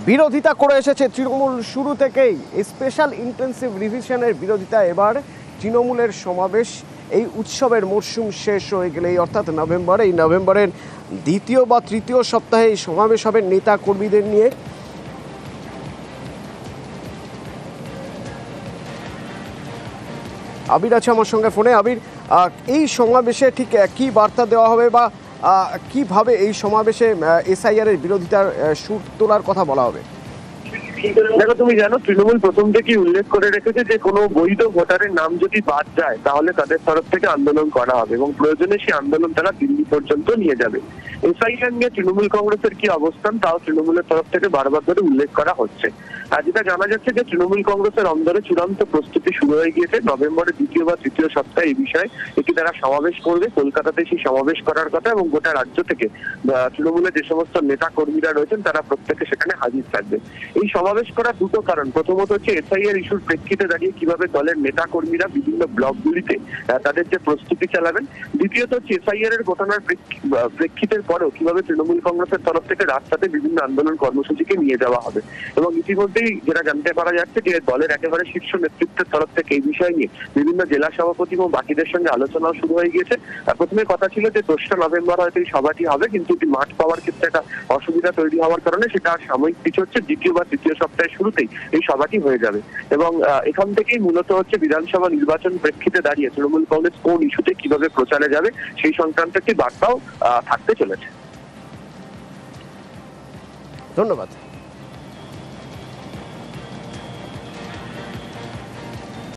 বিরোধিতা করে এসেছে তৃণমূল শুরু থেকেই। স্পেশাল ইন্টেন্সিভ রিভিশনের বিরোধিতা। এবার তৃণমূলের সমাবেশ এই উৎসবের মরশুম শেষ হয়ে গেলেই অর্থাৎ এই নভেম্বরের দ্বিতীয় বা তৃতীয় সপ্তাহে এই সমাবেশ হবে নেতা কর্মীদের নিয়ে। আবির আছে আমার সঙ্গে ফোনে। আবির, এই সমাবেশে ঠিক কি বার্তা দেওয়া হবে বা কিভাবে এই সমাবেশে এসআইআর এর বিরোধিতার সুর তোলার কথা বলা হবে? দেখো, তুমি জানো তৃণমূল প্রথম থেকেই উল্লেখ করে রেখেছে যে কোনো বৈধ ভোটারের নাম যদি বাদ যায় তাহলে তাদের তরফ থেকে আন্দোলন করা হবে এবং প্রয়োজনে সেই আন্দোলন তারা দিল্লি পর্যন্ত নিয়ে যাবে। এসআইআর নিয়ে তৃণমূল কংগ্রেসের কি অবস্থান তাও তৃণমূলের তরফ থেকে বারবার ধরে উল্লেখ করা হচ্ছে। আর যেটা জানা যাচ্ছে যে তৃণমূল কংগ্রেসের অন্দরে চূড়ান্ত প্রস্তুতি শুরু হয়ে গিয়েছে। নভেম্বরের দ্বিতীয় বা তৃতীয় সপ্তাহে এই বিষয়ে একটি তারা সমাবেশ করবে। কলকাতাতে সেই সমাবেশ করার কথা এবং গোটা রাজ্য থেকে তৃণমূলের যে সমস্ত নেতা কর্মীরা রয়েছেন তারা প্রত্যেকে সেখানে হাজির থাকবে। এই সমাবেশ করার দুটো কারণ। প্রথমত হচ্ছে এসআইআর ইস্যুর প্রেক্ষিতে দাঁড়িয়ে কিভাবে দলের নেতা কর্মীরা বিভিন্ন ব্লকগুলিতে তাদের যে প্রস্তুতি চালাবেন। দ্বিতীয়ত হচ্ছে এসআইআর এর ঘটনার প্রেক্ষিতের পরেও কিভাবে তৃণমূল কংগ্রেসের তরফ থেকে রাস্তাতে বিভিন্ন আন্দোলন কর্মসূচিকে নিয়ে যাওয়া হবে। এবং ইতিমধ্যেই যেটা জানতে পারা যাচ্ছে যে দলের একেবারে শীর্ষ নেতৃত্বের তরফ থেকে এই বিষয় নিয়ে বিভিন্ন জেলা সভাপতি এবং বাকিদের সঙ্গে আলোচনাও শুরু হয়ে গিয়েছে। প্রথমে কথা ছিল যে 2রা নভেম্বর হয়তো এই সভাটি হবে, কিন্তু মাঠ পাওয়ার ক্ষেত্রে একটা অসুবিধা তৈরি হওয়ার কারণে সেটা সাময়িক পিছু হচ্ছে। দ্বিতীয় বা তৃতীয় সপ্তাহের শুরুতেই এই সভাটি হয়ে যাবে এবং এখান থেকেই মূলত হচ্ছে বিধানসভা নির্বাচন প্রেক্ষিতে দাঁড়িয়ে তৃণমূল কংগ্রেস কোন ইস্যুতে কিভাবে প্রচারে যাবে সেই সংক্রান্ত একটি বার্তাও থাকতে চলেছে। ধন্যবাদ।